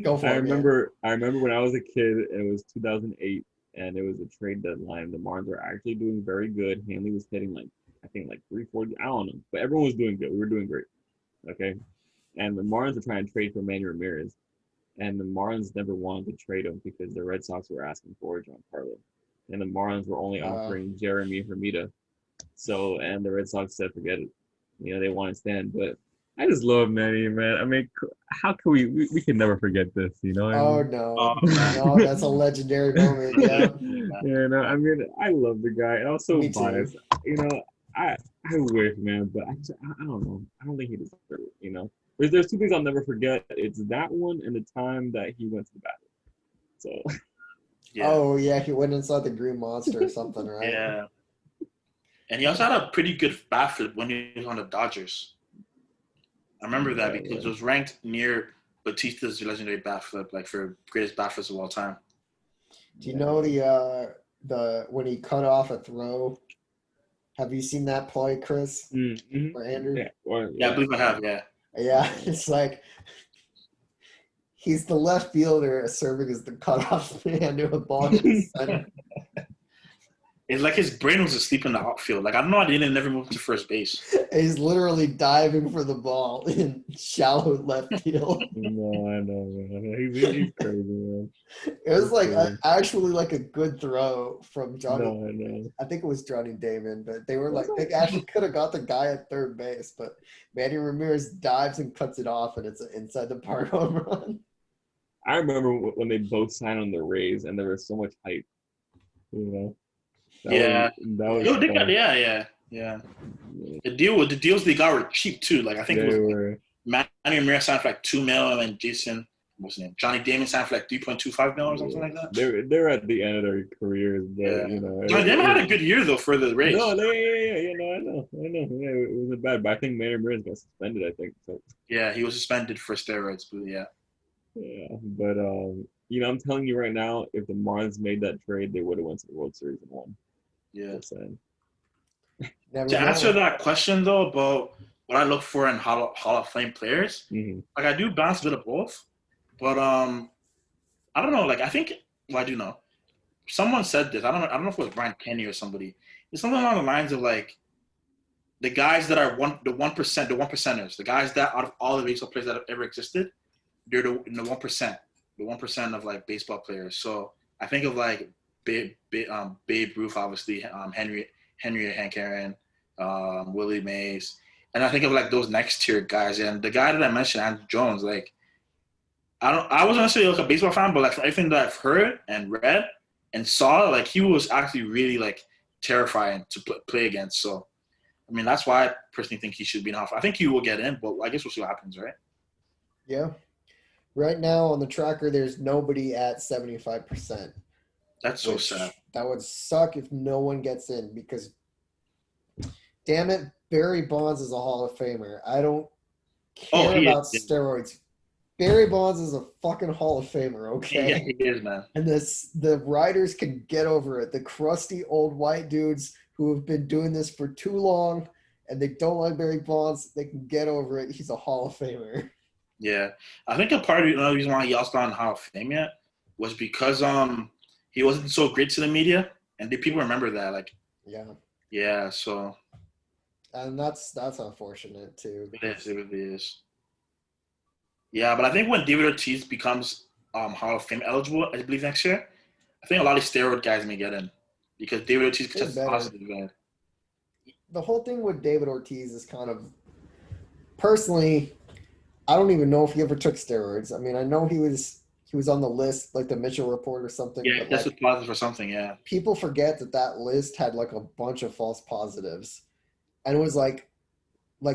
Go for I it, remember when I was a kid, and it was 2008, and it was a trade deadline. The Marlins were actually doing very good. Hanley was hitting I think 340. I don't know, but everyone was doing good. We were doing great. Okay, and the Marlins were trying to trade for Manny Ramirez, and the Marlins never wanted to trade him because the Red Sox were asking for Giancarlo, and the Marlins were only offering Jeremy Hermida. So, and the Red Sox said, forget it. They want to stand, but I just love Manny, man. I mean, how can we can never forget this, Oh, no. No, that's a legendary moment, yeah. I mean, I love the guy. And I'm so biased. I wish, man, but I don't know. I don't think he deserves it, There's 2 things I'll never forget. It's that one and the time that he went to the bathroom. So. Yeah. Oh, yeah, he went inside the Green Monster or something, right? Yeah. And he also had a pretty good bat flip when he was on the Dodgers. I remember that because it was ranked near Batista's legendary bat flip, like for greatest bat flips of all time. Do you know the when he cut off a throw? Have you seen that play, Chris or Andrew? Yeah, I believe I have. Yeah. Yeah, it's like he's the left fielder serving as the cutoff man to a ball in the center. It's like his brain was asleep in the outfield. Like, I don't know, I didn't never move to first base. He's literally diving for the ball in shallow left field. No, I know, man. He's crazy, man. It was like actually like a good throw from Johnny. No, I know. I think it was Johnny Damon, but they were like, they actually could have got the guy at third base, but Manny Ramirez dives and cuts it off, and it's an inside the park home run. I remember when they both signed on the Rays, and there was so much hype, That was fun. Yeah. The deals they got were cheap too. Like I think it was Manny Ramirez signed for like $2 million, and Jason, what's his name, Johnny Damon signed for like $3.25 million or something like that. They're at the end of their careers, but Johnny Damon had a good year though for the Rays. No, I know. Yeah, it wasn't bad, but I think Manny Ramirez got suspended. I think so. Yeah, he was suspended for steroids, but yeah. Yeah, but I'm telling you right now, if the Marlins made that trade, they would have went to the World Series and won. Yeah. Never To answer know. that question though about what I look for in Hall of Fame players, Hmm. like I do bounce a bit of both, but I don't know. Like I think, well, I do know. Someone said this. I don't know if it was Brian Kenny or somebody. It's something along the lines of like the guys that are the 1%, the 1%ers, the guys that out of all the baseball players that have ever existed, they're in the 1%, the 1% of like baseball players. So I think of like Babe Ruth, obviously, Henry Hank Aaron, Willie Mays, and I think of like those next tier guys. And the guy that I mentioned, Andrew Jones, like I wasn't necessarily like a baseball fan, but like from everything that I've heard and read and saw, like he was actually really like terrifying to play against. So I mean, that's why I personally think he should be in off. I think he will get in, but I guess we'll see what happens, right? Yeah. Right now on the tracker, there's nobody at 75%, That's so sad. which that would suck if no one gets in because, damn it, Barry Bonds is a Hall of Famer. I don't Oh, care he about is. steroids. Barry Bonds is a fucking Hall of Famer, Yeah, okay? he is, man. And the writers can get over it. The crusty old white dudes who have been doing this for too long and they don't like Barry Bonds, they can get over it. He's a Hall of Famer. Yeah, I think a part of another reason why he also not in Hall of Fame yet was because he wasn't so great to the media, and people remember that. Like, Yeah. yeah, so And that's unfortunate too. it is. It really is. Yeah, but I think when David Ortiz becomes Hall of Fame eligible, I believe next year, I think a lot of steroid guys may get in because David Ortiz They tested better. positive. Man. The whole thing with David Ortiz is kind of personally, I don't even know if he ever took steroids. I mean, I know he was on the list, like the Mitchell report or something, Yeah, he but tested like positive for something. Yeah, people forget that that list had like a bunch of false positives, and it was like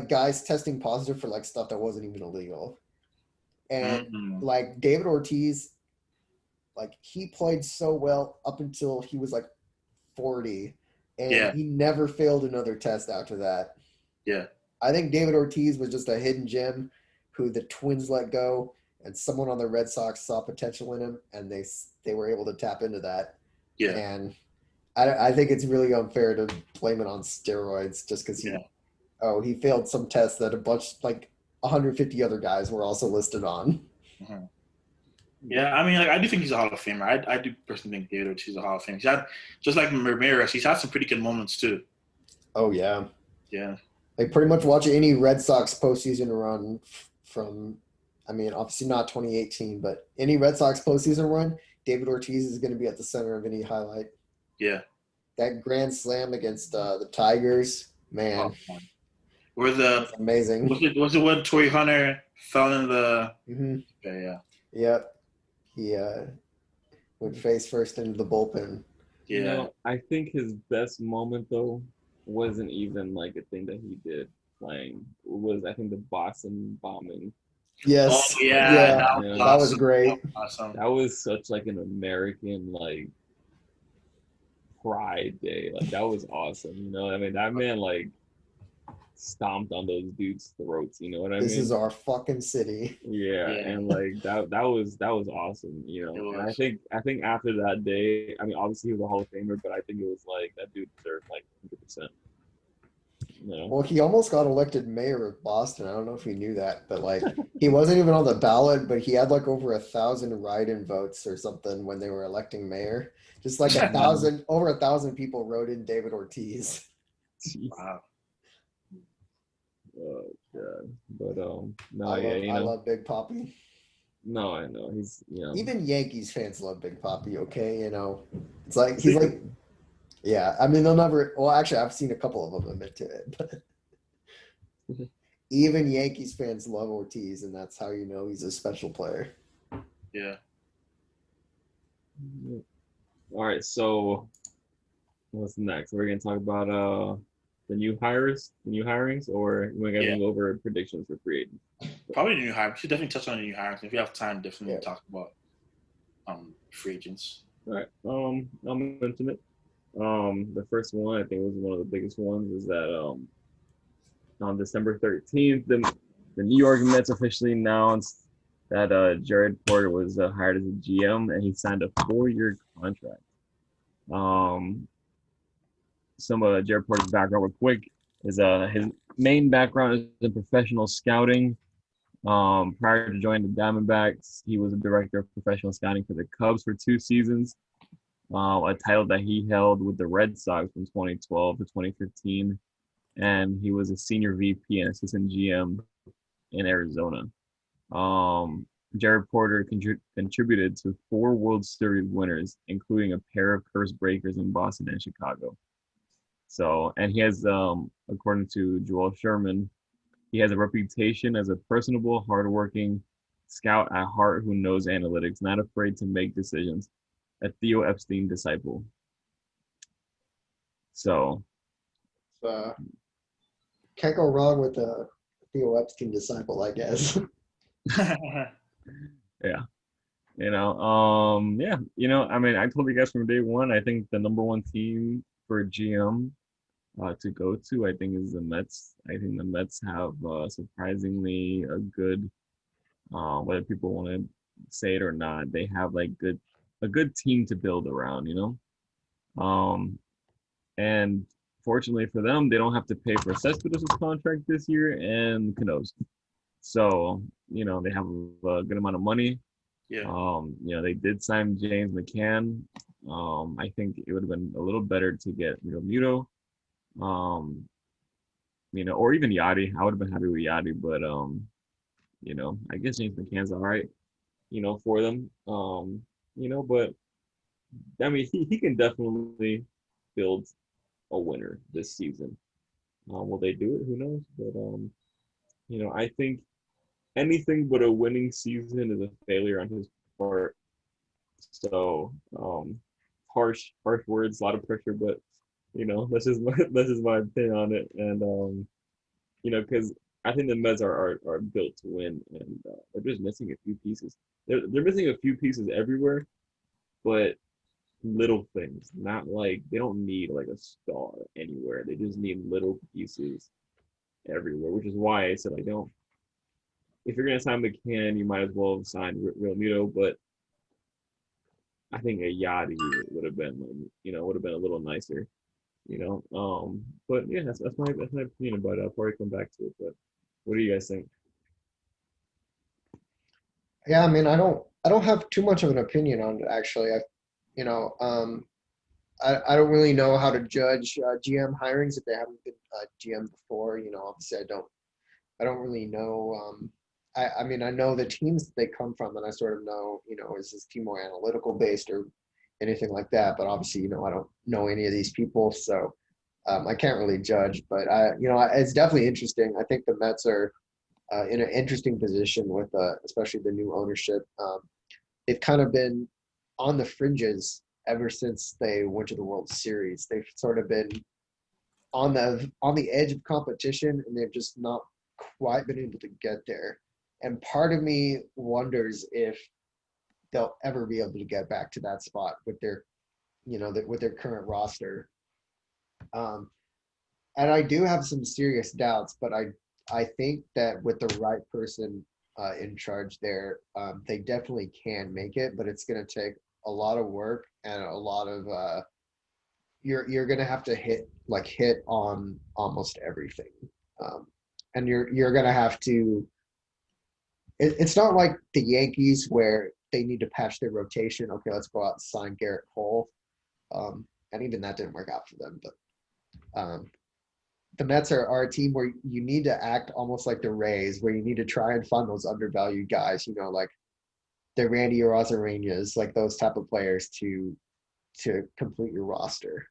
guys testing positive for like stuff that wasn't even illegal. And mm-hmm. like David Ortiz, like he played so well up until he was like 40, and Yeah, he never failed another test after that. yeah. I think David Ortiz was just a hidden gem who the Twins let go, and someone on the Red Sox saw potential in him, and they were able to tap into that. Yeah, And I think it's really unfair to blame it on steroids just because yeah. he failed some tests that a bunch like 150 other guys were also listed on. Mm-hmm. Yeah, I mean, like, I do think he's a Hall of Famer. I do personally think David Ortiz is a Hall of Famer. He's had, just like Ramirez, he's had some pretty good moments too. Oh yeah, Yeah, like pretty much watch any Red Sox postseason run from, I mean, obviously not 2018, but any Red Sox postseason run, David Ortiz is going to be at the center of any highlight. yeah. That grand slam against the Tigers, Oh, man, man. Where that's amazing. was it when Torrey Hunter fell in the? Hmm. Yeah, Yep, he went face first into the bullpen. You yeah. know, I think his best moment though wasn't even like a thing that he did playing. It was I think the Boston bombing. Oh Yes, yeah, yeah, that You was know, that was awesome. That great. was awesome. that was such like an American like pride day. Like that was awesome. You know, I mean that man like stomped on those dudes' throats. You know what I This is mean? our fucking city. Yeah, Yeah, and like that was awesome, you it know. And I was. think I think after that day, I mean, obviously he was a Hall of Famer, but I think it was like that dude deserved like 100%. You know, Well, he almost got elected mayor of Boston. I don't know if you knew that, but like he wasn't even on the ballot, but he had like over 1,000 write-in votes or something when they were electing mayor. Just like over 1,000 people wrote in David Ortiz. jeez, Wow. oh god, but I no, yeah, love you I know, love Big Poppy. no, I know he's Even Yankees fans love Big Poppy. Okay, it's like he's like, yeah. I mean, they'll never. Well, actually, I've seen a couple of them admit to it, but even Yankees fans love Ortiz, and that's how you know he's a special player. Yeah. all right. So what's next? We're gonna talk about the new hirings, or we're gonna Yeah. go over predictions for free agents. Probably the new hire. We should definitely touch on the new hires. If we have time, definitely Yeah. talk about free agents. All right. I'll mention it. The first one I think was one of the biggest ones is that on December 13th, the New York Mets officially announced that Jared Porter was hired as a GM and he signed a 4-year contract. Um, some of Jared Porter's background real quick. Is his main background is in professional scouting. Prior to joining the Diamondbacks, he was a director of professional scouting for the Cubs for 2 seasons, a title that he held with the Red Sox from 2012 to 2015. And he was a senior VP and assistant GM in Arizona. Jared Porter contributed to 4 World Series winners, including a pair of curse breakers in Boston and Chicago. So, and he has, according to Joel Sherman, he has a reputation as a personable, hardworking scout at heart who knows analytics, not afraid to make decisions. A Theo Epstein disciple. So, Can't go wrong with a Theo Epstein disciple, I guess. yeah. I mean, I told you guys from day one, I think the number one team for GM to go to, I think, is the Mets. I think the Mets have surprisingly a good, whether people want to say it or not, they have like a good team to build around, and fortunately for them, they don't have to pay for Cespedes' contract this year and Cano's. So, they have a good amount of money. Yeah. They did sign James McCann. I think it would have been a little better to get Muto. Or even Yachty. I would have been happy with Yachty, but I guess James McCann's all right, for them. But I mean, he can definitely build a winner this season. Will they do it? Who knows? But I think anything but a winning season is a failure on his part. So harsh words, a lot of pressure, but that's just my opinion on it. And because I think the Mets are built to win, and they're just missing a few pieces. They're missing a few pieces everywhere, but little things. Not like they don't need like a star anywhere. They just need little pieces everywhere, which is why I said like don't. If you're gonna sign McCann, you might as well sign Real Muto, but I think a Yachty would have been a little nicer, But yeah, that's my opinion about it. I'll probably come back to it. But what do you guys think? Yeah, I mean, I don't have too much of an opinion on it actually. You know, I don't really know how to judge GM hirings if they haven't been GM before. Obviously I don't really know. I mean, I know the teams that they come from, and I sort of know, is this team more analytical based or anything like that? But obviously, I don't know any of these people, so I can't really judge. But it's definitely interesting. I think the Mets are in an interesting position with, especially the new ownership. They've kind of been on the fringes ever since they went to the World Series. They've sort of been on the edge of competition, and they've just not quite been able to get there. And part of me wonders if they'll ever be able to get back to that spot with their, with their current roster. Um, and I do have some serious doubts, but I think that with the right person in charge there, they definitely can make it. But it's going to take a lot of work and a lot of you're going to have to hit on almost everything, and you're going to have to. It's not like the Yankees where they need to patch their rotation. Okay, let's go out and sign Garrett Cole, and even that didn't work out for them. But the Mets are a team where you need to act almost like the Rays, where you need to try and find those undervalued guys, like the Randy Arozarenas, like those type of players to complete your roster.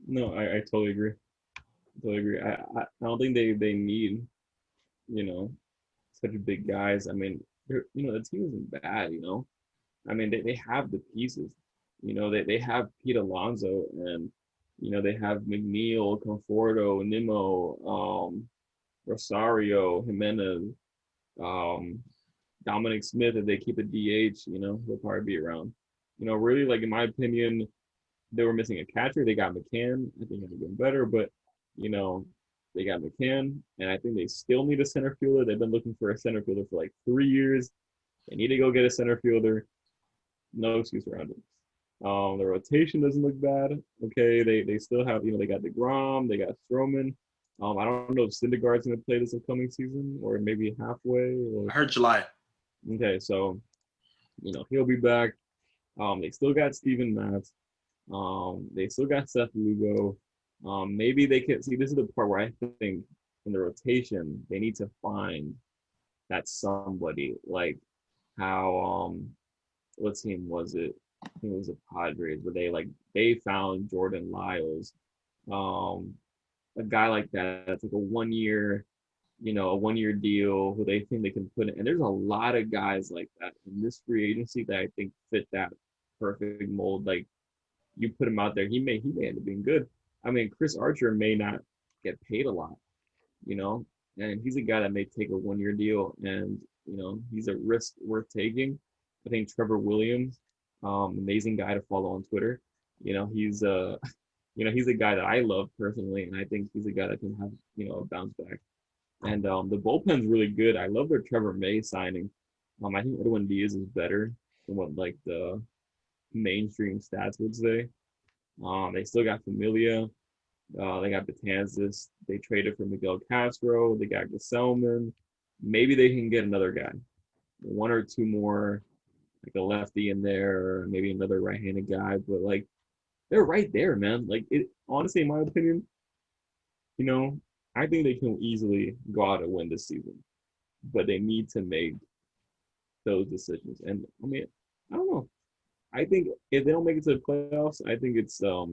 No, I totally agree. Totally agree. I don't think they need, such big guys. I mean, the team isn't bad, I mean, they have the pieces. They have Pete Alonso, and they have McNeil, Conforto, Nimmo, Rosario, Jimenez, Dominic Smith. If they keep a DH, he'll probably be around. Really, like in my opinion, they were missing a catcher. They got McCann. I think it would have been better, but they got McCann, and I think they still need a center fielder. They've been looking for a center fielder for like 3 years. They need to go get a center fielder. No excuse around it. The rotation doesn't look bad. Okay, they still have, they got DeGrom, they got Stroman. I don't know if Syndergaard's going to play this upcoming season or maybe halfway. I heard July. Okay, so he'll be back. They still got Steven Matz. They still got Seth Lugo. Maybe they can see. This is the part where I think in the rotation they need to find that somebody like how what team was it? I think it was the Padres where they found Jordan Lyles, um, a guy like that. That's like a 1 year deal who they think they can put in. And there's a lot of guys like that in this free agency that I think fit that perfect mold. Like you put him out there, he may end up being good. I mean, Chris Archer may not get paid a lot, you know, and he's a guy that may take a 1 year deal, and he's a risk worth taking. I think Trevor Williams, amazing guy to follow on Twitter. He's he's a guy that I love personally, and I think he's a guy that can have a bounce back. And the bullpen's really good. I love their Trevor May signing. I think Edwin Diaz is better than what like the mainstream stats would say. They still got Familia. They got Betances. They traded for Miguel Castro. They got Gesellman. Maybe they can get another guy, one or two more, like a lefty in there, or maybe another right-handed guy. But like, they're right there, man. Like it, honestly, in my opinion, I think they can easily go out and win this season, but they need to make those decisions. And I mean, I don't know. I think if they don't make it to the playoffs, I think it's a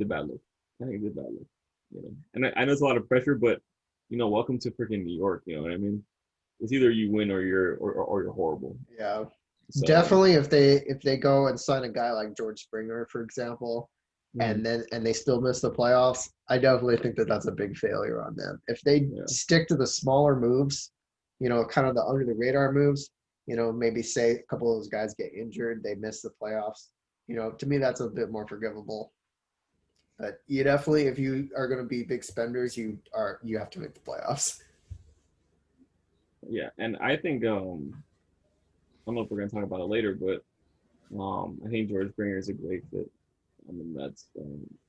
bad look. I think it's a bad look. And I know it's a lot of pressure, but welcome to freaking New York. You know what I mean? It's either you win or you're horrible. Yeah, So, definitely. If they go and sign a guy like George Springer, for example, and they still miss the playoffs, I definitely think that's a big failure on them. If they stick to the smaller moves, kind of the under the radar moves, maybe say a couple of those guys get injured, they miss the playoffs. To me, that's a bit more forgivable. But you definitely, if you are going to be big spenders, you have to make the playoffs. Yeah, and I think I don't know if we're going to talk about it later, but I think George Springer is a great fit. I mean, that's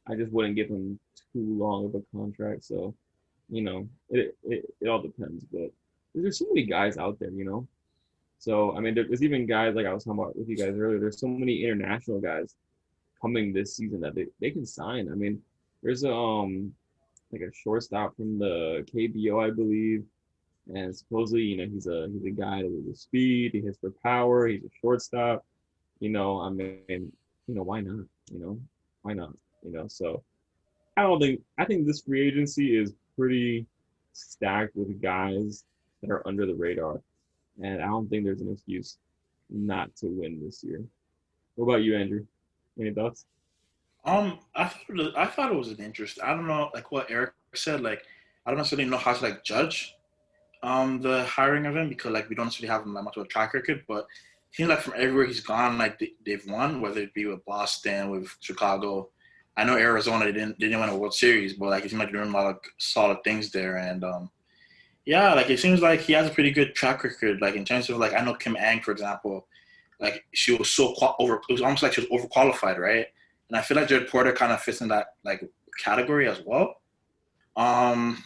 I just wouldn't give him too long of a contract. So, it all depends. But there's so many guys out there, So I mean, there's even guys like I was talking about with you guys earlier. There's so many international guys coming this season that they can sign. I mean, there's like a shortstop from the KBO, I believe, and supposedly he's a guy with speed. He hits for power. He's a shortstop. I mean, why not? Why not? So I think this free agency is pretty stacked with guys that are under the radar, and I don't think there's an excuse not to win this year. What about you, Andrew? Any thoughts? I thought it was an interest. I don't know, like what Eric said. Like, I don't necessarily know how to like judge the hiring of him because like we don't necessarily have him that much of a track record. But it seems like from everywhere he's gone, like they've won, whether it be with Boston, with Chicago. I know Arizona they didn't win a World Series, but like it seems like they're doing a lot of solid things there. And yeah, like it seems like he has a pretty good track record. Like in terms of like I know Kim Ang, for example, like she was so over. It was almost like she was overqualified, right? And I feel like Jared Porter kind of fits in that like category as well. Um,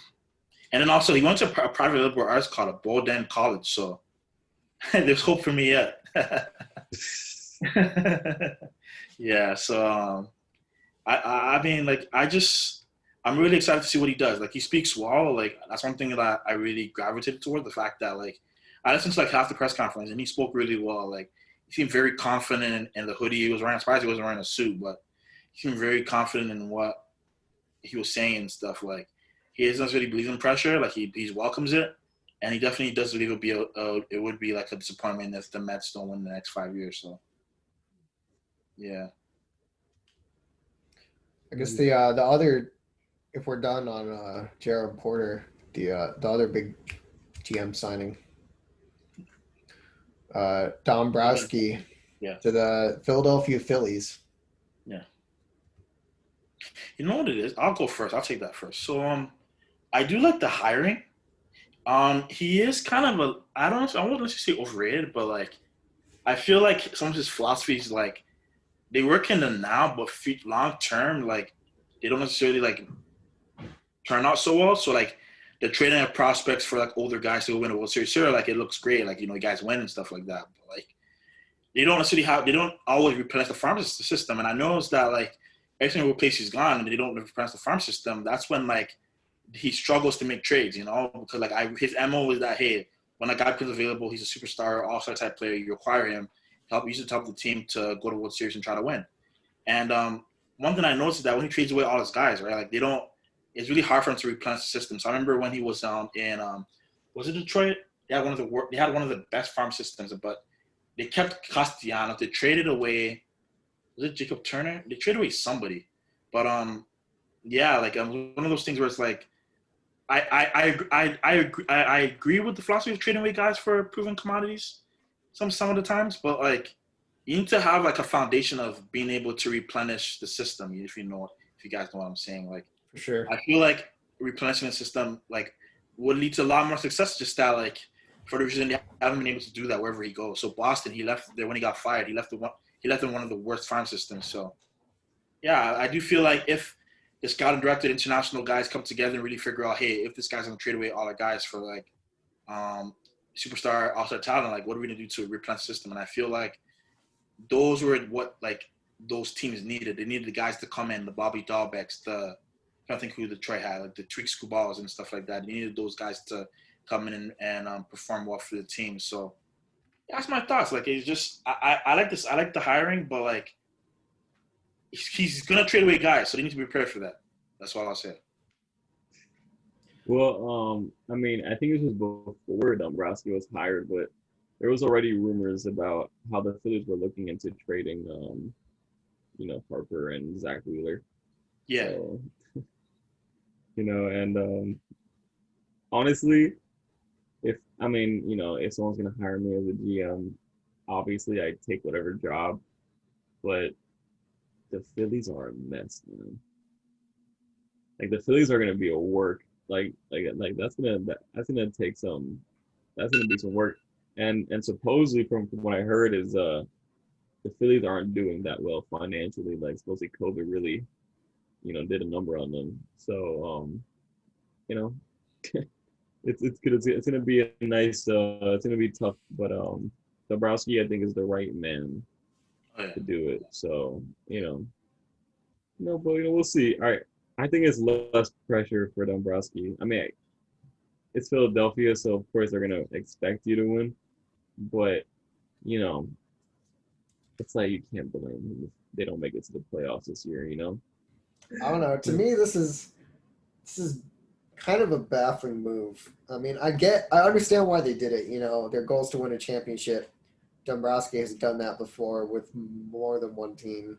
and then also he went to a private liberal arts college, Bowdoin College. So there's hope for me yet. Yeah. So I mean, like I'm really excited to see what he does. Like he speaks well. Like that's one thing that I really gravitated toward, the fact that like I listened to like half the press conference and he spoke really well. Like he seemed very confident in the hoodie he was wearing. I'm surprised he wasn't wearing a suit, but he seemed very confident in what he was saying and stuff. Like he doesn't necessarily believe in pressure. Like he welcomes it, and he definitely does believe it would be like a disappointment if the Mets don't win the next 5 years. So yeah. I guess the other, if we're done on Jared Porter, the other big GM signing, Dombrowski to the Philadelphia Phillies. Yeah. You know what it is? I'll go first. I'll take that first. So I do like the hiring. He is kind of I wouldn't necessarily say overrated, but like I feel like some of his philosophies like they work in the now, but long term, like they don't necessarily like turn out so well. So like the trading of prospects for like older guys to go win a World Series, sure, like it looks great, like you know, guys win and stuff like that. But like they don't always replenish the farm system. And I noticed that like every single place he's gone and they don't replenish the farm system, that's when like he struggles to make trades, you know, because like his MO is that hey, when a guy becomes available, he's a superstar, all-star type player, you acquire him, use to help the team to go to World Series and try to win. And one thing I noticed is that when he trades away all his guys, right, like they don't. It's really hard for him to replenish the system. So I remember when he was in was it Detroit? They had one of the best farm systems, but they kept Castellanos. They traded away. Was it Jacob Turner? They traded away somebody, but yeah, like one of those things where it's like I agree with the philosophy of trading away guys for proven commodities some of the times, but like you need to have like a foundation of being able to replenish the system. If you guys know what I'm saying, like For sure. I feel like replenishing the system like would lead to a lot more success. Just that like for the reason they haven't been able to do that wherever he goes. So Boston, he left there when he got fired. He left in one of the worst farm systems. So yeah, I do feel like if the scouting director, international guys come together and really figure out, hey, if this guy's gonna trade away all our guys for like um, superstar, all-star talent, like what are we gonna do to replenish the system? And I feel like those were what like those teams needed. They needed the guys to come in, the Bobby Dahlbecks, I don't think who Detroit had, like the Tweak Scubals and stuff like that. They needed those guys to come in and perform well for the team. So yeah, that's my thoughts. Like it's just I like this. I like the hiring, but like he's gonna trade away guys, so they need to be prepared for that. That's all I'll say. Well, I mean, I think it was before Dombrowski was hired, but there was already rumors about how the Phillies were looking into trading, Harper and Zach Wheeler. Yeah. So, and honestly, if someone's gonna hire me as a GM, obviously I take whatever job, but the Phillies are a mess, man. Like the Phillies are gonna be a work. Like that's gonna take some. That's gonna be some work. And supposedly from what I heard is the Phillies aren't doing that well financially. Like supposedly COVID really, did a number on them. So it's gonna be a nice it's gonna be tough, but Dombrowski I think is the right man Oh, yeah. to do it. So but we'll see. All right, I think it's less pressure for Dombrowski. I mean, it's Philadelphia, so of course they're gonna expect you to win, but it's like you can't blame them if they don't make it to the playoffs this year. I don't know. To me, this is kind of a baffling move. I mean, I understand why they did it. Their goal is to win a championship. Dombrowski has done that before with more than one team.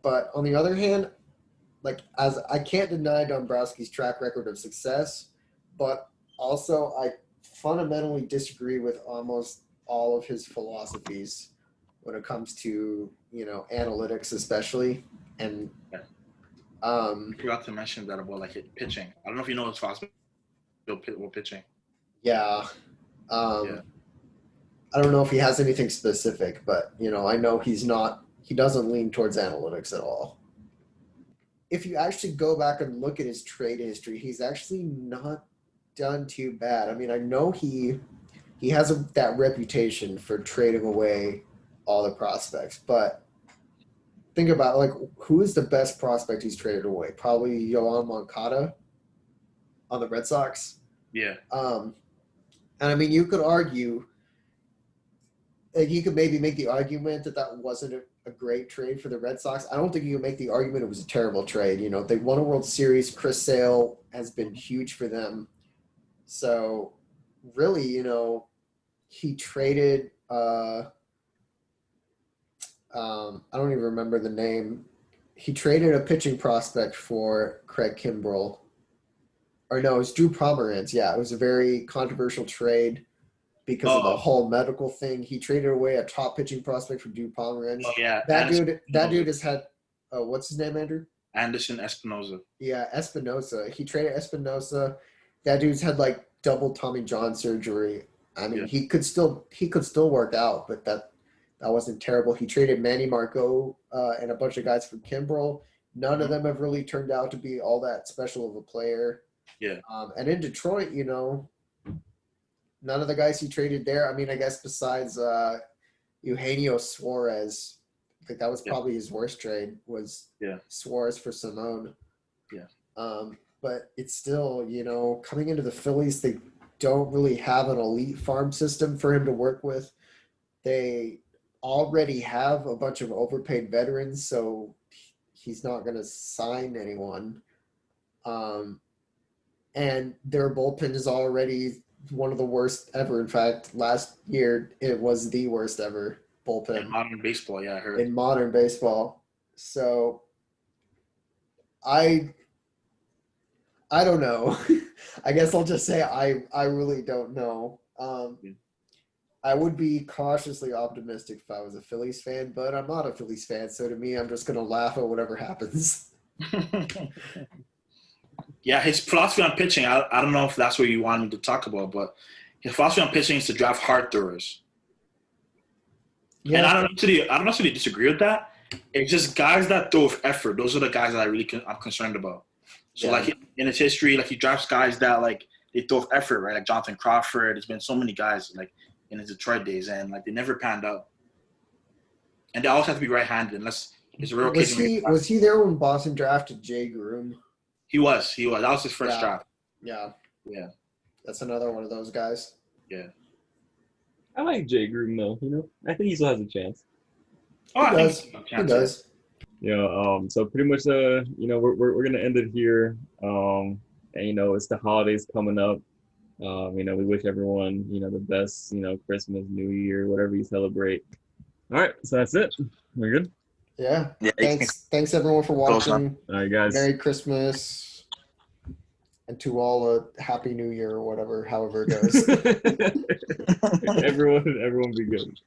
But on the other hand, like as I can't deny Dombrowski's track record of success, but also I fundamentally disagree with almost all of his philosophies when it comes to analytics, especially. And I forgot to mention that about like pitching. I don't know if you know his philosophy with pitching. Yeah. Yeah. I don't know if he has anything specific, but I know he doesn't lean towards analytics at all. If you actually go back and look at his trade history, he's actually not done too bad. I mean, I know he has that reputation for trading away all the prospects, but think about like who is the best prospect he's traded away? Probably Yoan Moncada on the Red Sox. Yeah. And I mean, you could argue, like you could maybe make the argument that wasn't a great trade for the Red Sox. I don't think you can make the argument it was a terrible trade. They won a World Series. Chris Sale has been huge for them. So really, he traded I don't even remember the name. He traded a pitching prospect for Craig Kimbrell. Or no, it was Drew Pomeranz. Yeah, it was a very controversial trade because of the whole medical thing. He traded away a top pitching prospect for Drew Pomeranz. Oh yeah. That dude has had what's his name, Andrew? Anderson Espinoza. Yeah, Espinosa. He traded Espinosa. That dude's had like double Tommy John surgery. I mean, he could still work out, but That wasn't terrible. He traded Manny Marco and a bunch of guys from Kimbrel. None of them have really turned out to be all that special of a player. Yeah. And in Detroit, none of the guys he traded there. I mean, I guess besides Eugenio Suarez, I think that was probably his worst trade was Suarez for Simone. Yeah. But it's still, coming into the Phillies, they don't really have an elite farm system for him to work with. They already have a bunch of overpaid veterans, so he's not going to sign anyone. And their bullpen is already one of the worst ever. In fact, last year it was the worst ever bullpen. In modern baseball, I heard. In modern baseball. So I don't know. I guess I'll just say I really don't know. I would be cautiously optimistic if I was a Phillies fan, but I'm not a Phillies fan, so to me, I'm just going to laugh at whatever happens. Yeah, his philosophy on pitching, I don't know if that's what you wanted me to talk about, but his philosophy on pitching is to draft hard throwers. Yeah. And I don't know if you disagree with that. It's just guys that throw with effort. Those are the guys that I'm concerned about. So, like, in his history, like, he drafts guys that, like, they throw with effort, right? Like Jonathan Crawford. There's been so many guys, like, in his Detroit days, and, like, they never panned out. And they always have to be right-handed unless it's a real case. Was he there when Boston drafted Jay Groom? He was. That was his first draft. Yeah. Yeah. That's another one of those guys. Yeah. I like Jay Gruden though. I think he still has a chance. Oh, he does. Yeah. So pretty much, we're gonna end it here. And it's the holidays coming up. We wish everyone, the best, Christmas, New Year, whatever you celebrate. All right. So that's it. We're good. Yeah. Thanks everyone for watching. All right, guys. Merry Christmas. And to all a Happy New Year or whatever, however it goes. everyone be good.